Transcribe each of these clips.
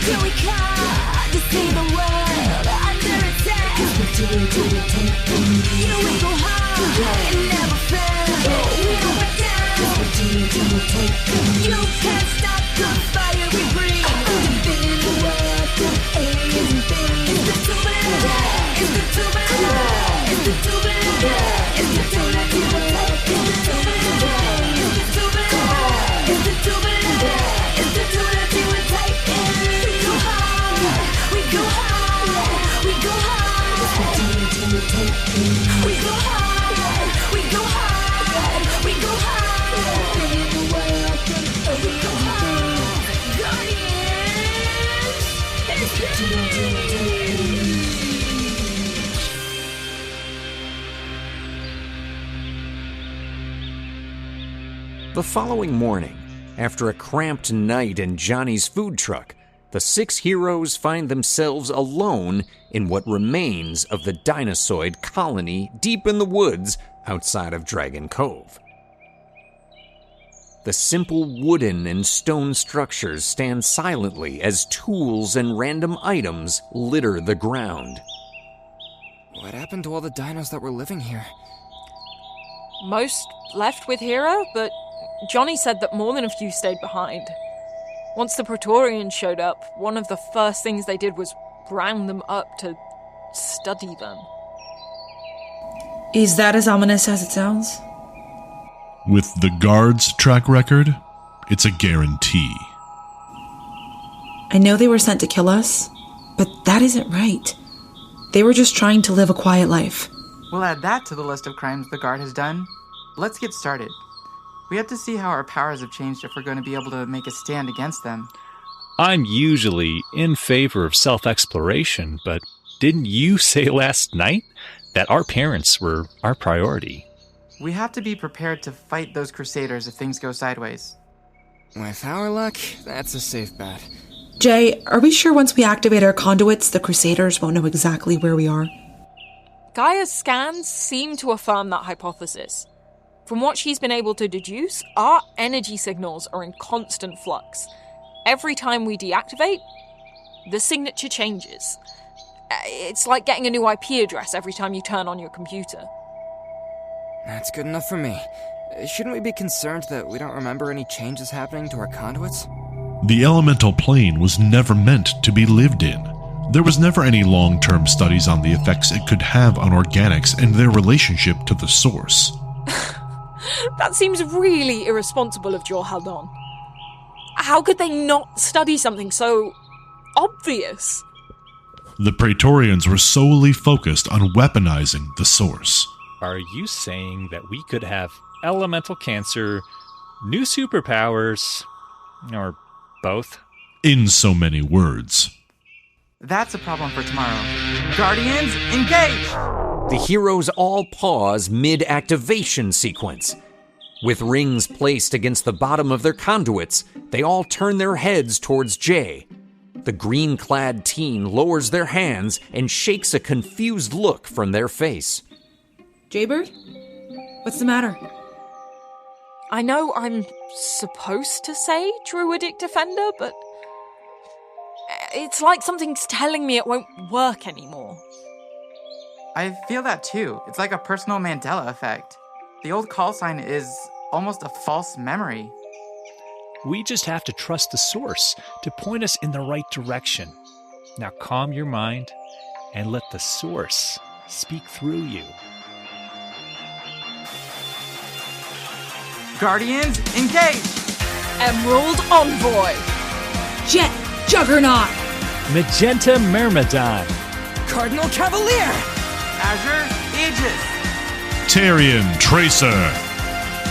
Here we come to see the world under attack. You will go hard and never fail. Never down. You can't stop the fire we breathe. Defending the world from aliens and things. It's the tubular. It's the tubular. It's the tubular. It's the tubular. It's the tubular. It's the tubular. It's the tubular. It's the tubular. We go hard. We go hard. We go hard. We go hard. We go hard. We go hard. In the world, we go hard. Guardians. The following morning, after a cramped night in Johnny's food truck, the 6 heroes find themselves alone in what remains of the dinosaur colony deep in the woods outside of Dragon Cove. The simple wooden and stone structures stand silently as tools and random items litter the ground. What happened to all the dinos that were living here? Most left with Hero, but Johnny said that more than a few stayed behind. Once the Praetorians showed up, one of the first things they did was round them up to study them. Is that as ominous as it sounds? With the guards' track record, it's a guarantee. I know they were sent to kill us, but that isn't right. They were just trying to live a quiet life. We'll add that to the list of crimes the guard has done. Let's get started. We have to see how our powers have changed if we're going to be able to make a stand against them. I'm usually in favor of self-exploration, but didn't you say last night that our parents were our priority? We have to be prepared to fight those Crusaders if things go sideways. With our luck, that's a safe bet. Jay, are we sure once we activate our conduits, the Crusaders won't know exactly where we are? GAIA's scans seem to affirm that hypothesis. From what she's been able to deduce, our energy signals are in constant flux. Every time we deactivate, the signature changes. It's like getting a new IP address every time you turn on your computer. That's good enough for me. Shouldn't we be concerned that we don't remember any changes happening to our conduits? The elemental plane was never meant to be lived in. There was never any long-term studies on the effects it could have on organics and their relationship to the source. That seems really irresponsible of Jor Haldon. How could they not study something so obvious? The Praetorians were solely focused on weaponizing the source. Are you saying that we could have elemental cancer, new superpowers, or both? In so many words. That's a problem for tomorrow. Guardians, engage! The heroes all pause mid-activation sequence. With rings placed against the bottom of their conduits, they all turn their heads towards Jay. The green-clad teen lowers their hands and shakes a confused look from their face. Jaybird? What's the matter? I know I'm supposed to say Druidic Defender, but it's like something's telling me it won't work anymore. I feel that too. It's like a personal Mandela effect. The old call sign is almost a false memory. We just have to trust the source to point us in the right direction. Now calm your mind and let the source speak through you. Guardians, engage! Emerald Envoy! Jet Juggernaut! Magenta Myrmidon! Cardinal Cavalier! Azure Aegis! Tarian Tracer!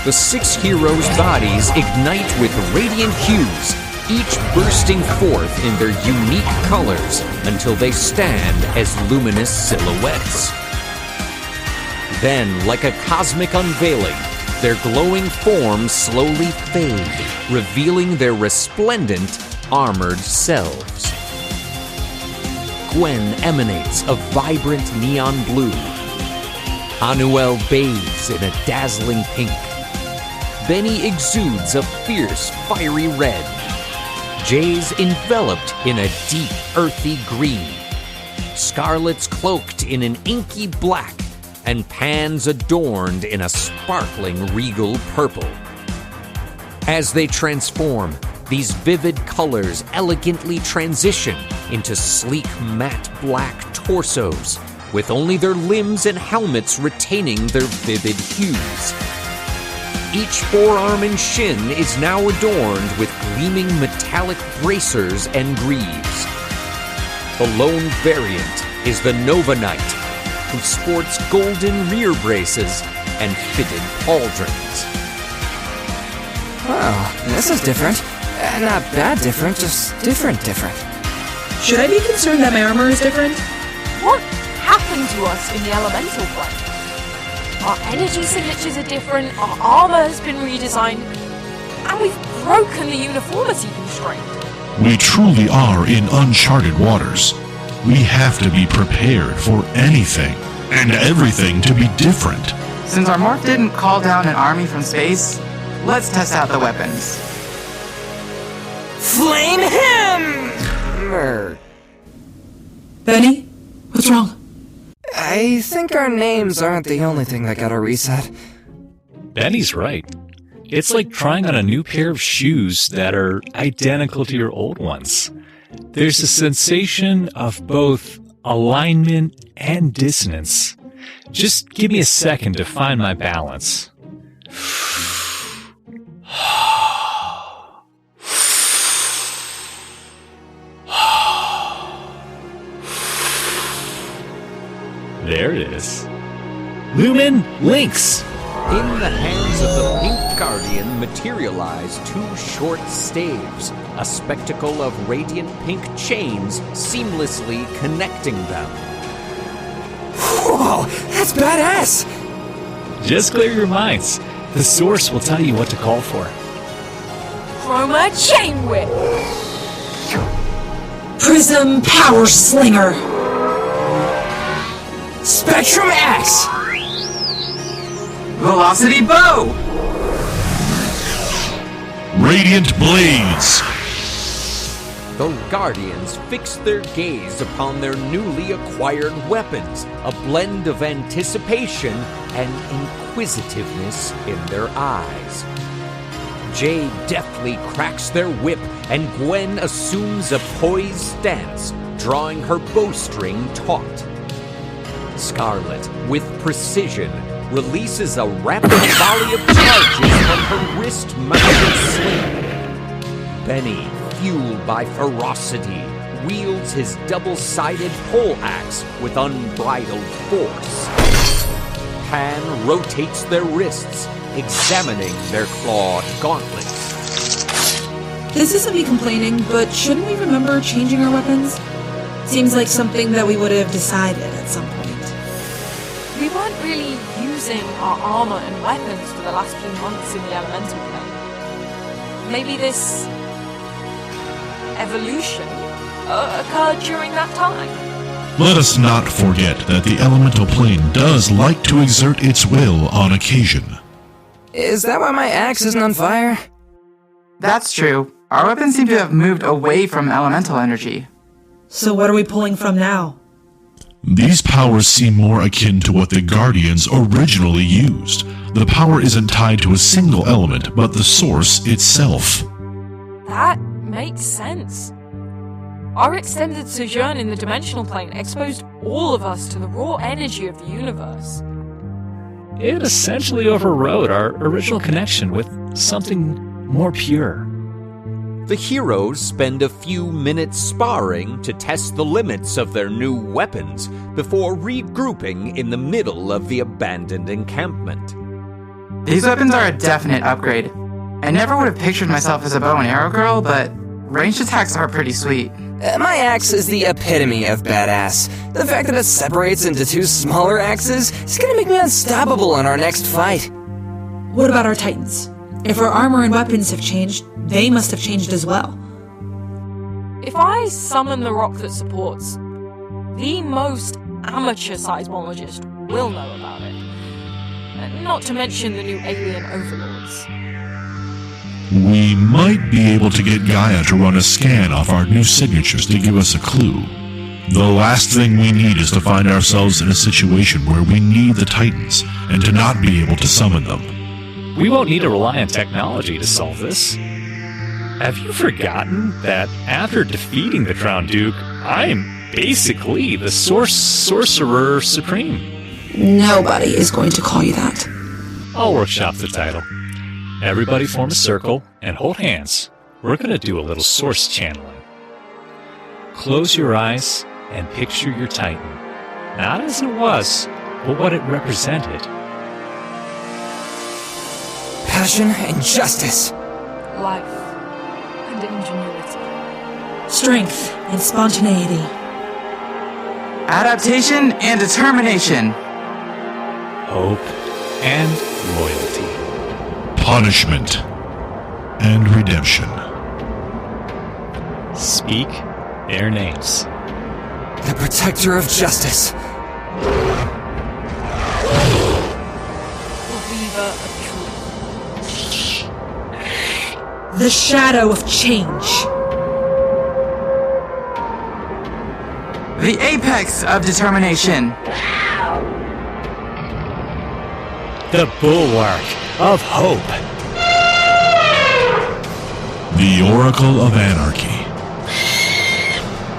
The 6 heroes' bodies ignite with radiant hues, each bursting forth in their unique colors until they stand as luminous silhouettes. Then, like a cosmic unveiling, their glowing forms slowly fade, revealing their resplendent, armored selves. Gwen emanates a vibrant neon blue. Ha-Nuel bathes in a dazzling pink. Benny exudes a fierce, fiery red. Jay's enveloped in a deep, earthy green. Scarlett's cloaked in an inky black, and Pan's adorned in a sparkling regal purple. As they transform, these vivid colors elegantly transition into sleek matte black torsos, with only their limbs and helmets retaining their vivid hues. Each forearm and shin is now adorned with gleaming metallic bracers and greaves. The lone variant is the Nova Knight, who sports golden rear braces and fitted pauldrons. Oh, this is different. Not bad different, just different. Should I be concerned that my armor is different? What happened to us in the elemental plane? Our energy signatures are different, our armor has been redesigned, and we've broken the uniformity constraint. We truly are in uncharted waters. We have to be prepared for anything and everything to be different. Since our morph didn't call down an army from space, let's test out the weapons. Flame him! Benny, what's wrong? I think our names aren't the only thing that got a reset. Benny's right. It's like trying on a new pair of shoes that are identical to your old ones. There's a sensation of both alignment and dissonance. Just give me a second to find my balance. There it is. Lumen Lynx! In the hands of the Pink Guardian materialize two short staves, a spectacle of radiant pink chains seamlessly connecting them. Whoa, that's badass! Just clear your minds. The source will tell you what to call for. Chroma Chain Whip! Prism Power Slinger! Spectrum X! Velocity Bow! Radiant Blades! The Guardians fix their gaze upon their newly acquired weapons, a blend of anticipation and inquisitiveness in their eyes. Jay deftly cracks their whip, and Gwen assumes a poised stance, drawing her bowstring taut. Scarlett, with precision, releases a rapid volley of charges from her wrist-mounted sling. Benny, fueled by ferocity, wields his double-sided poleaxe with unbridled force. Pan rotates their wrists, examining their clawed gauntlets. This isn't me complaining, but shouldn't we remember changing our weapons? Seems like something that we would have decided at some point. We weren't really using our armor and weapons for the last few months in the elemental plane. Maybe this evolution occurred during that time. Let us not forget that the elemental plane does like to exert its will on occasion. Is that why my axe isn't on fire? That's true. Our weapons seem to have moved away from elemental energy. So what are we pulling from now? These powers seem more akin to what the Guardians originally used. The power isn't tied to a single element, but the source itself. That makes sense. Our extended sojourn in the dimensional plane exposed all of us to the raw energy of the universe. It essentially overrode our original connection with something more pure. The heroes spend a few minutes sparring to test the limits of their new weapons before regrouping in the middle of the abandoned encampment. These weapons are a definite upgrade. I never would have pictured myself as a bow and arrow girl, but ranged attacks are pretty sweet. My axe is the epitome of badass. The fact that it separates into two smaller axes is gonna make me unstoppable in our next fight. What about our titans? If our armor and weapons have changed, they must have changed as well. If I summon the rock that supports, the most amateur seismologist will know about it. Not to mention the new alien overlords. We might be able to get GAIA to run a scan off our new signatures to give us a clue. The last thing we need is to find ourselves in a situation where we need the Titans and to not be able to summon them. We won't need to rely on technology to solve this. Have you forgotten that after defeating the Crown Duke, I am basically the Sorcerer Supreme? Nobody is going to call you that. I'll workshop the title. Everybody form a circle and hold hands. We're going to do a little source channeling. Close your eyes and picture your Titan. Not as it was, but what it represented. Passion and justice. Life and ingenuity. Strength and spontaneity. Adaptation and determination. Hope and loyalty. Punishment and redemption. Speak their names. The protector of justice. Believer of truth. The shadow of change. The apex of determination. The bulwark of hope. The Oracle of Anarchy.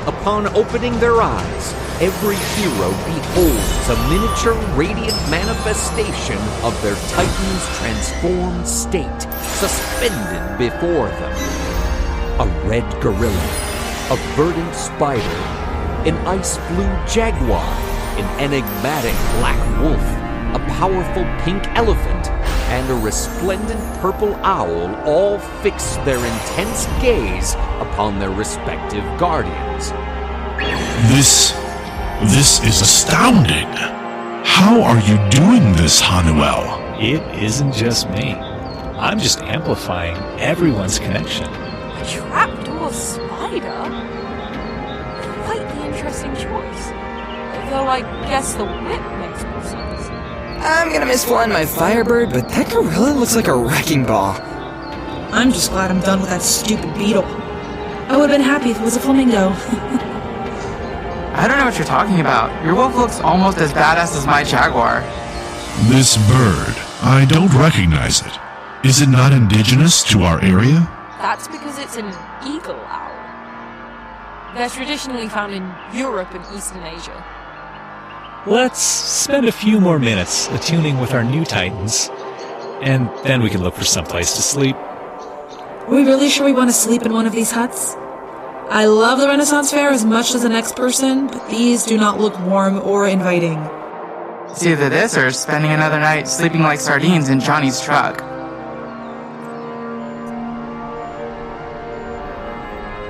Upon opening their eyes, every hero beholds a miniature radiant manifestation of their Titan's transformed state, suspended before them. A red gorilla, a verdant spider, an ice-blue jaguar, an enigmatic black wolf, a powerful pink elephant, and a resplendent purple owl all fix their intense gaze upon their respective guardians. This is astounding. How are you doing this, Ha-Nuel? It isn't just me. I'm just amplifying everyone's connection. A trapdoor spider? Quite the interesting choice. Though I guess the whip makes more sense. I'm gonna miss flying my Firebird, but that gorilla looks like a wrecking ball. I'm just glad I'm done with that stupid beetle. I would have been happy if it was a flamingo. I don't know what you're talking about. Your wolf looks almost as badass as my jaguar. This bird, I don't recognize it. Is it not indigenous to our area? That's because it's an eagle owl. They're traditionally found in Europe and Eastern Asia. Let's spend a few more minutes attuning with our new Titans, and then we can look for someplace to sleep. Are we really sure we want to sleep in one of these huts? I love the Renaissance Fair as much as the next person, but these do not look warm or inviting. It's either this or spending another night sleeping like sardines in Johnny's truck.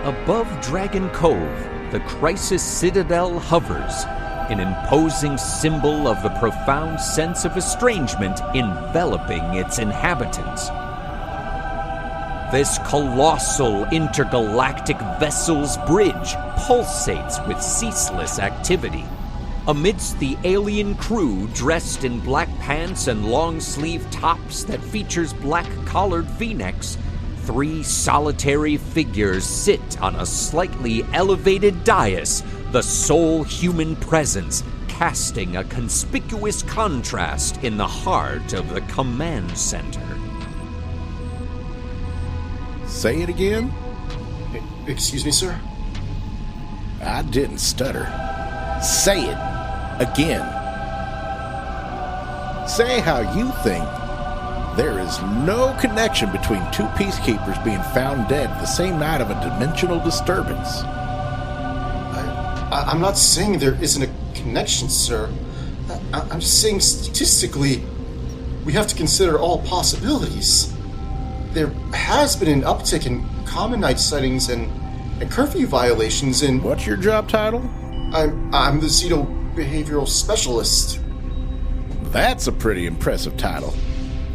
Above Dragon Cove, the Crisis Citadel hovers, an imposing symbol of the profound sense of estrangement enveloping its inhabitants. This colossal intergalactic vessel's bridge pulsates with ceaseless activity. Amidst the alien crew dressed in black pants and long-sleeve tops that features black-collared v-necks, 3 solitary figures sit on a slightly elevated dais, the sole human presence casting a conspicuous contrast in the heart of the command center. Say it again? Excuse me, sir? I didn't stutter. Say it again. Say how you think there is no connection between 2 peacekeepers being found dead the same night of a dimensional disturbance. I'm not saying there isn't a connection, sir. I'm just saying statistically, we have to consider all possibilities. There has been an uptick in common night sightings and curfew violations in... What's your job title? I'm the Xeno Behavioral Specialist. That's a pretty impressive title.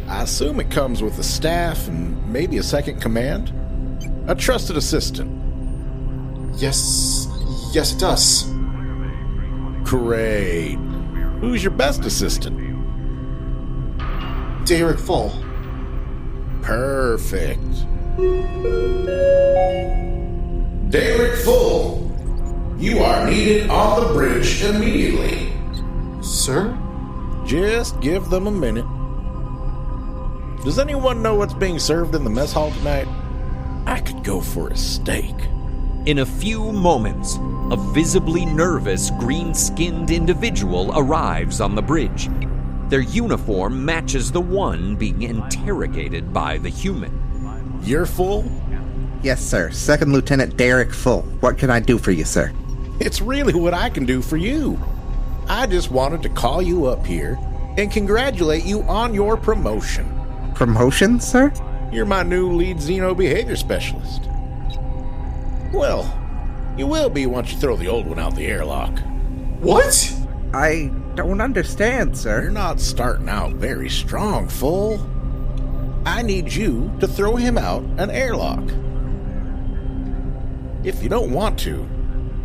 I assume it comes with a staff and maybe a second command? A trusted assistant? Yes it does. Great. Who's your best assistant? Derek Fall. Perfect. Derek Full, you are needed on the bridge immediately. Sir? Just give them a minute. Does anyone know what's being served in the mess hall tonight? I could go for a steak. In a few moments, a visibly nervous, green-skinned individual arrives on the bridge. Their uniform matches the one being interrogated by the human. You're Full? Yes, sir. Second Lieutenant Derek Full. What can I do for you, sir? It's really what I can do for you. I just wanted to call you up here and congratulate you on your promotion. Promotion, sir? You're my new lead Xeno behavior specialist. Well, you will be once you throw the old one out the airlock. What? I don't understand, You're sir. not starting out very strong, Full. I need you to throw him out an airlock. If you don't want to,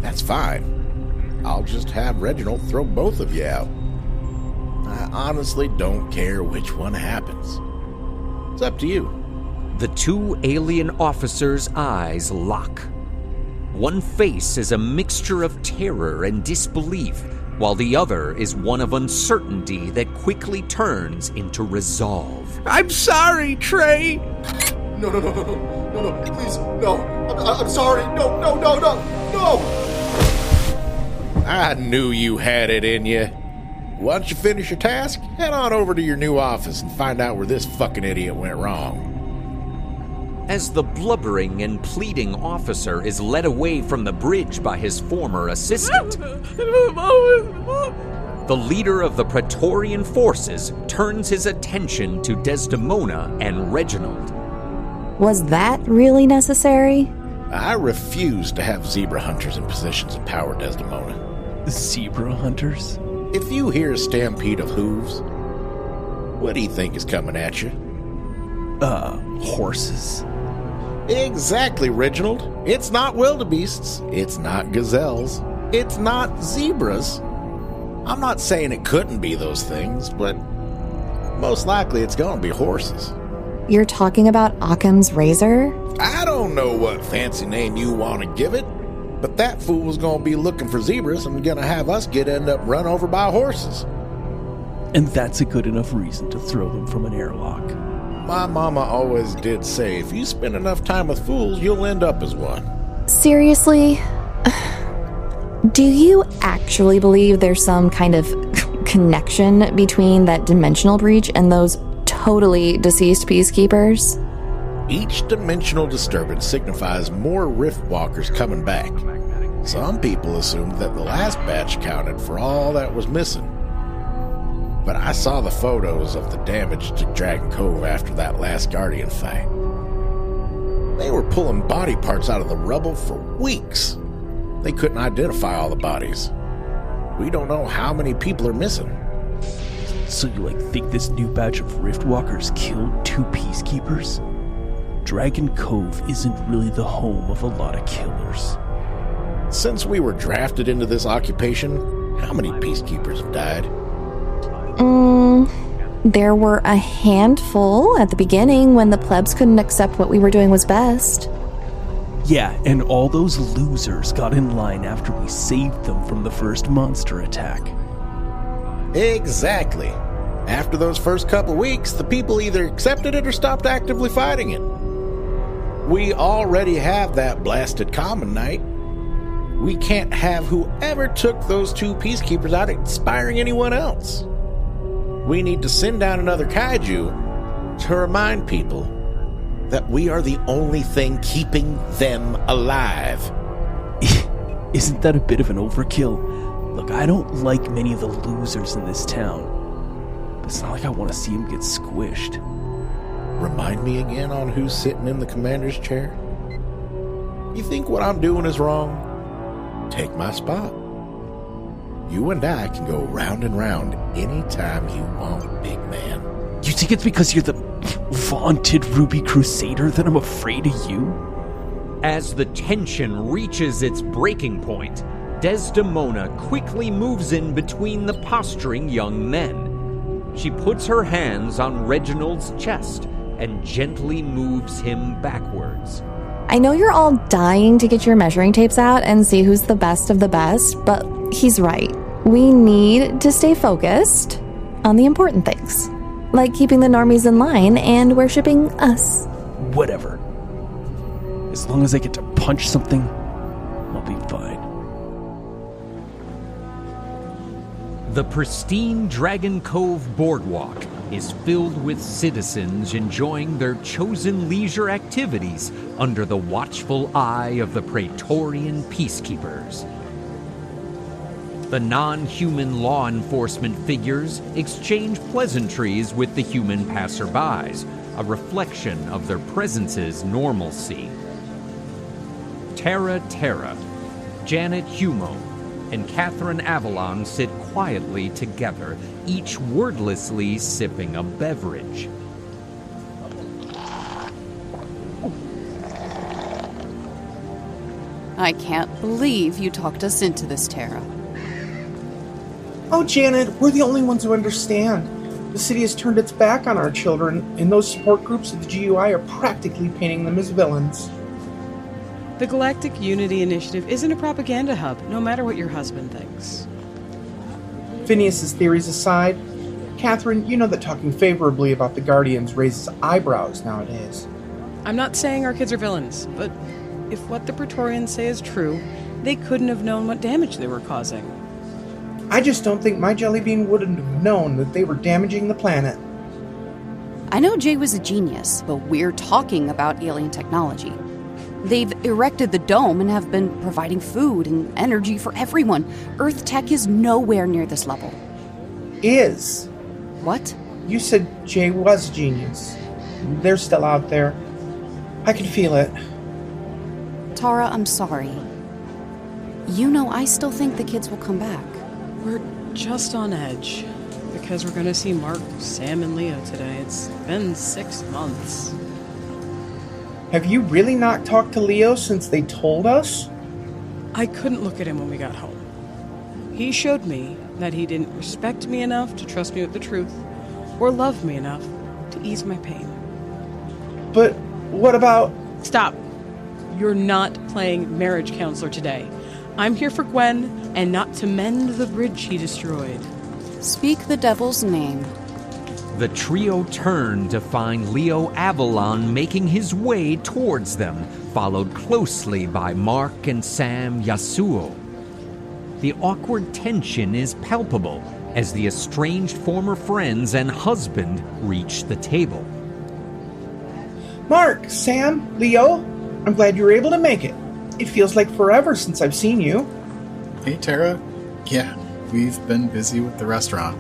that's fine. I'll just have Reginald throw both of you out. I honestly don't care which one happens. It's up to you. The two alien officers' eyes lock. One face is a mixture of terror and disbelief, while the other is one of uncertainty that quickly turns into resolve. I'm sorry, Trey. No, please, no. I'm sorry. No. I knew you had it in you. Once you finish your task, head on over to your new office and find out where this fucking idiot went wrong. As the blubbering and pleading officer is led away from the bridge by his former assistant, the leader of the Praetorian forces turns his attention to Desdemona and Reginald. Was that really necessary? I refuse to have zebra hunters in positions of power, Desdemona. Zebra hunters? If you hear a stampede of hooves, what do you think is coming at you? Horses. Exactly, Reginald. It's not wildebeests. It's not gazelles. It's not zebras. I'm not saying it couldn't be those things, but most likely it's going to be horses. You're talking about Occam's razor? I don't know what fancy name you want to give it, but that fool was going to be looking for zebras and going to have us end up run over by horses. And that's a good enough reason to throw them from an airlock. My mama always did say, if you spend enough time with fools, you'll end up as one. Seriously? Do you actually believe there's some kind of connection between that dimensional breach and those totally deceased peacekeepers? Each dimensional disturbance signifies more rift walkers coming back. Some people assumed that the last batch counted for all that was missing. But I saw the photos of the damage to Dragon Cove after that last Guardian fight. They were pulling body parts out of the rubble for weeks. They couldn't identify all the bodies. We don't know how many people are missing. So you think this new batch of Riftwalkers killed 2 peacekeepers? Dragon Cove isn't really the home of a lot of killers. Since we were drafted into this occupation, how many peacekeepers have died? There were a handful at the beginning when the plebs couldn't accept what we were doing was best. Yeah, and all those losers got in line after we saved them from the first monster attack. Exactly. After those first couple weeks, the people either accepted it or stopped actively fighting it. We already have that blasted common night. We can't have whoever took those 2 peacekeepers out inspiring anyone else. We need to send down another kaiju to remind people that we are the only thing keeping them alive. Isn't that a bit of an overkill? Look, I don't like many of the losers in this town. But it's not like I want to see them get squished. Remind me again on who's sitting in the commander's chair? You think what I'm doing is wrong? Take my spot. You and I can go round and round anytime you want, big man. You think it's because you're the vaunted Ruby Crusader that I'm afraid of you? As the tension reaches its breaking point, Desdemona quickly moves in between the posturing young men. She puts her hands on Reginald's chest and gently moves him backwards. I know you're all dying to get your measuring tapes out and see who's the best of the best, but he's right. We need to stay focused on the important things, like keeping the normies in line and worshipping us. Whatever. As long as I get to punch something, I'll be fine. The pristine Dragon Cove boardwalk is filled with citizens enjoying their chosen leisure activities under the watchful eye of the Praetorian peacekeepers. The non-human law enforcement figures exchange pleasantries with the human passerbys, a reflection of their presence's normalcy. Terra, Janet Humo, and Catherine Avalon sit quietly together, each wordlessly sipping a beverage. I can't believe you talked us into this, Terra. Oh, Janet, we're the only ones who understand. The city has turned its back on our children, and those support groups of the GUI are practically painting them as villains. The Galactic Unity Initiative isn't a propaganda hub, no matter what your husband thinks. Phineas's theories aside, Catherine, you know that talking favorably about the Guardians raises eyebrows nowadays. I'm not saying our kids are villains, but if what the Praetorians say is true, they couldn't have known what damage they were causing. I just don't think my jelly bean wouldn't have known that they were damaging the planet. I know Jay was a genius, but we're talking about alien technology. They've erected the dome and have been providing food and energy for everyone. Earth tech is nowhere near this level. Is. What? You said Jay was a genius. They're still out there. I can feel it. Tara, I'm sorry. You know I still think the kids will come back. We're just on edge, because we're going to see Mark, Sam, and Leo today. It's been 6 months. Have you really not talked to Leo since they told us? I couldn't look at him when we got home. He showed me that he didn't respect me enough to trust me with the truth, or love me enough to ease my pain. But what about... Stop. You're not playing marriage counselor today. I'm here for Gwen, and not to mend the bridge he destroyed. Speak the devil's name. The trio turn to find Leo Avalon making his way towards them, followed closely by Mark and Sam Yasao. The awkward tension is palpable as the estranged former friends and husband reach the table. Mark, Sam, Leo, I'm glad you were able to make it. It feels like forever since I've seen you. Hey, Terra. Yeah, we've been busy with the restaurant.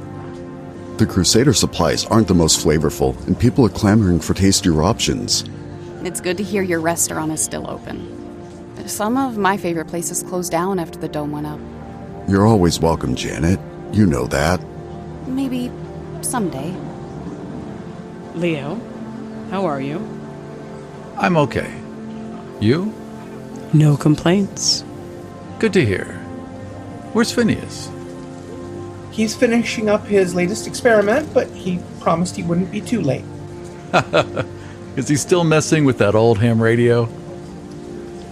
The Crusader supplies aren't the most flavorful, and people are clamoring for tastier options. It's good to hear your restaurant is still open. Some of my favorite places closed down after the dome went up. You're always welcome, Janet. You know that. Maybe someday. Leo, how are you? I'm okay. You? No complaints. Good to hear. Where's Phineas? He's finishing up his latest experiment, but he promised he wouldn't be too late. Is he still messing with that old ham radio?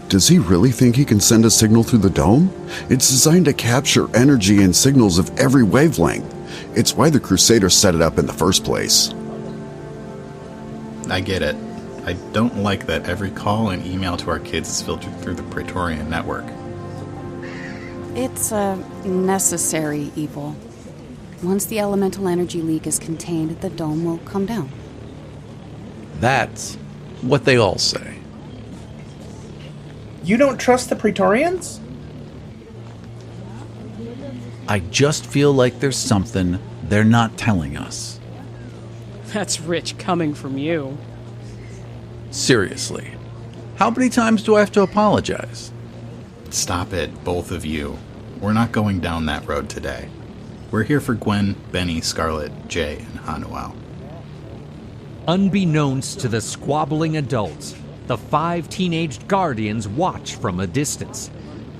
Does he really think he can send a signal through the dome? It's designed to capture energy and signals of every wavelength. It's why the Crusaders set it up in the first place. I get it. I don't like that every call and email to our kids is filtered through the Praetorian network. It's a necessary evil. Once the elemental energy leak is contained, the dome will come down. That's what they all say. You don't trust the Praetorians? I just feel like there's something they're not telling us. That's rich coming from you. Seriously. How many times do I have to apologize? Stop it, both of you. We're not going down that road today. We're here for Gwen, Benny, Scarlett, Jay, and Ha-Nuel. Unbeknownst to the squabbling adults, the 5 teenaged guardians watch from a distance.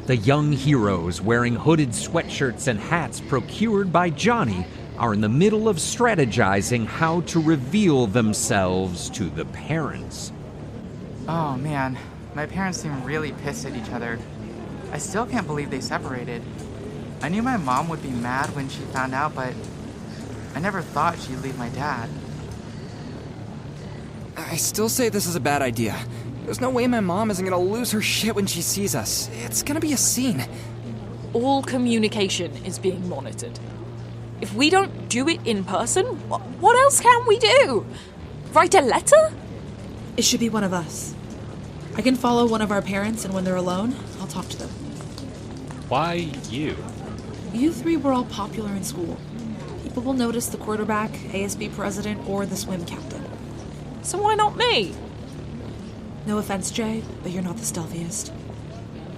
The young heroes, wearing hooded sweatshirts and hats procured by Johnny, are in the middle of strategizing how to reveal themselves to the parents. Oh man, my parents seem really pissed at each other. I still can't believe they separated. I knew my mom would be mad when she found out, but I never thought she'd leave my dad. I still say this is a bad idea. There's no way my mom isn't gonna lose her shit when she sees us. It's gonna be a scene. All communication is being monitored. If we don't do it in person, what else can we do? Write a letter? It should be one of us. I can follow one of our parents, and when they're alone, I'll talk to them. Why you? You three were all popular in school. People will notice the quarterback, ASB president, or the swim captain. So why not me? No offense, Jay, but you're not the stealthiest.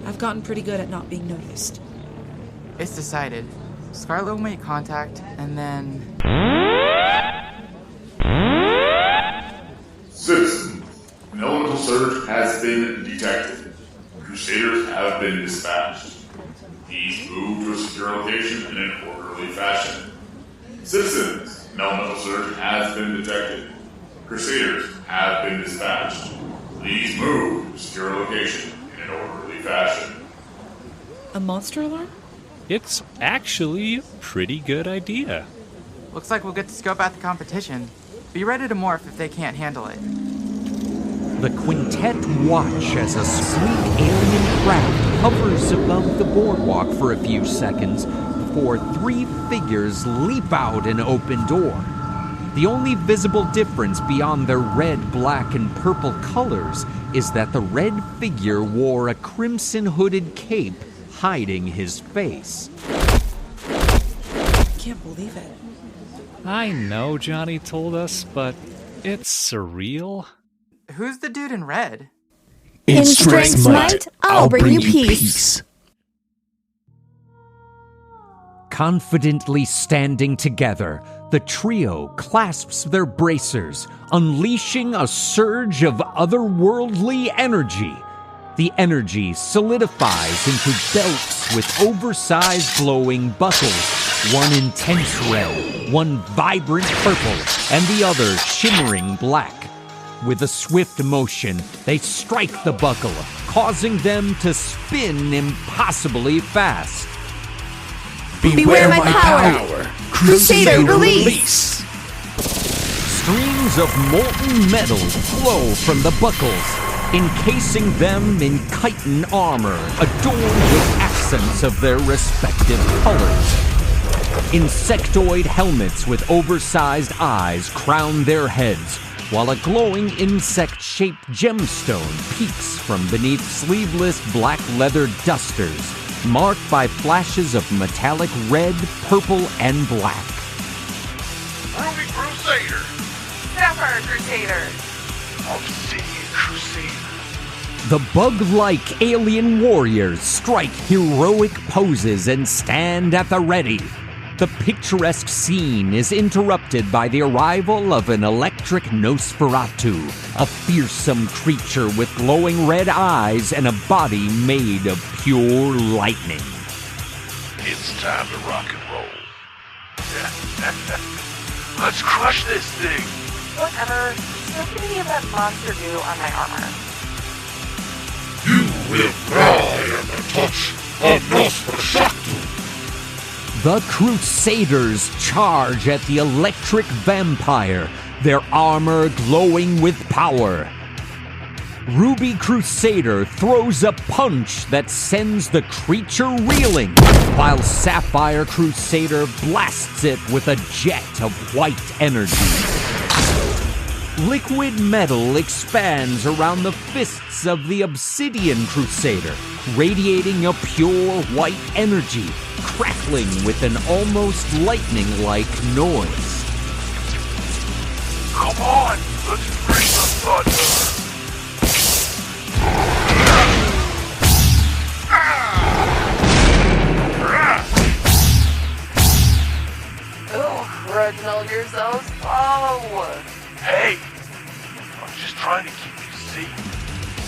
I've gotten pretty good at not being noticed. It's decided. Scarlett will make contact, and then... Citizens, an elemental surge has been detected. Crusaders have been dispatched. Please move to a secure location in an orderly fashion. Citizens, an elemental surge has been detected. Crusaders have been dispatched. Please move to a secure location in an orderly fashion. A monster alarm? It's actually a pretty good idea. Looks like we'll get to scope out the competition. Be ready to morph if they can't handle it. The quintet watch as a sleek alien craft hovers above the boardwalk for a few seconds before three figures leap out an open door. The only visible difference beyond their red, black, and purple colors is that the red figure wore a crimson hooded cape hiding his face. Can't believe it. I know Johnny told us, but it's surreal. Who's the dude in red? In strength's might, I'll bring you peace. Confidently standing together, the trio clasps their bracers, unleashing a surge of otherworldly energy. The energy solidifies into belts with oversized glowing buckles, one intense red, one vibrant purple, and the other shimmering black. With a swift motion, they strike the buckle, causing them to spin impossibly fast. Beware my power! Crusader release! Streams of molten metal flow from the buckles, encasing them in chitin armor adorned with accents of their respective colors. Insectoid helmets with oversized eyes crown their heads, while a glowing insect-shaped gemstone peeks from beneath sleeveless black leather dusters, marked by flashes of metallic red, purple, and black. Ruby Crusader! Sapphire Crusader! Obsidian Crusader! The bug-like alien warriors strike heroic poses and stand at the ready. The picturesque scene is interrupted by the arrival of an electric Nosfershocktu, a fearsome creature with glowing red eyes and a body made of pure lightning. It's time to rock and roll. Let's crush this thing! Whatever. Still give me that monster goo on my armor. You will cry at the touch of Nosfershocktu! The Crusaders charge at the electric vampire, their armor glowing with power. Ruby Crusader throws a punch that sends the creature reeling, while Sapphire Crusader blasts it with a jet of white energy. Liquid metal expands around the fists of the Obsidian Crusader, radiating a pure white energy, crackling with an almost lightning-like noise. Come on, let's bring the thunder! Oh, Reginald, you're so slow. Hey, I'm just trying to keep you safe.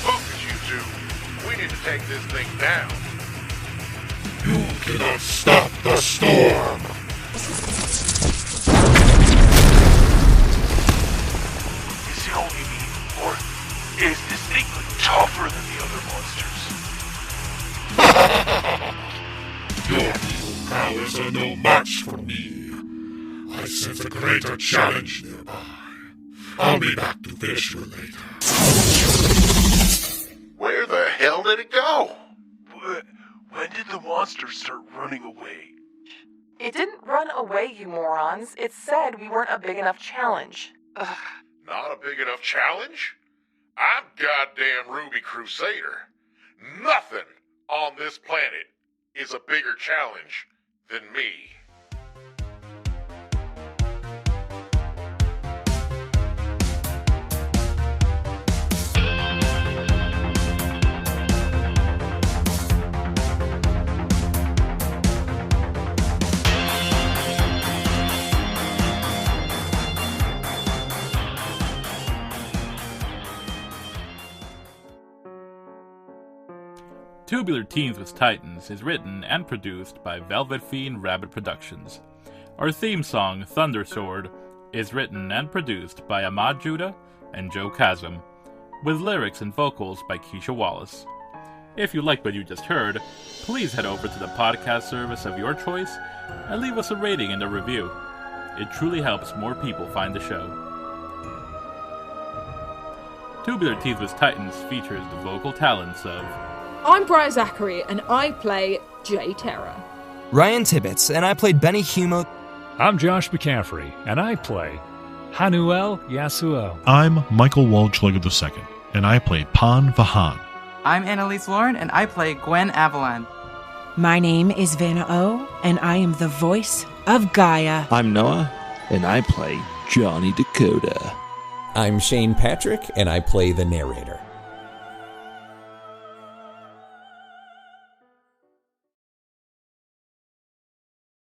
Focus, you two. We need to take this thing down. You cannot stop the storm. is distinctly tougher than the other monsters. Your evil powers are no match for me. I sense a greater challenge nearby. I'll be back to finish you later. Where the hell did it go? When did the monster start running away? It didn't run away, you morons. It said we weren't a big enough challenge. Ugh. Not a big enough challenge? I'm goddamn Ruby Crusader. Nothing on this planet is a bigger challenge than me. Tubular Teens with Titans is written and produced by VelvetFeen Rabbit Productions. Our theme song, Thunder Sword, is written and produced by Ahmad Judah and Joe Chasm, with lyrics and vocals by Keisha Wallace. If you liked what you just heard, please head over to the podcast service of your choice and leave us a rating and a review. It truly helps more people find the show. Tubular Teens with Titans features the vocal talents of I'm Briar Zachary, and I play Terra. Ryan Tibbitts, and I played Benny Humo. I'm Josh McCaffery, and I play Ha-Nuel Yasao. I'm Michael Waldschlager II, and I play Vahan. I'm Annilese Lauren, and I play Gwen Avalon. My name is Vannah Oh, and I am the voice of GAIA. I'm Noah, and I play Johnny Dakota. I'm Shayne Patrick, and I play the narrator.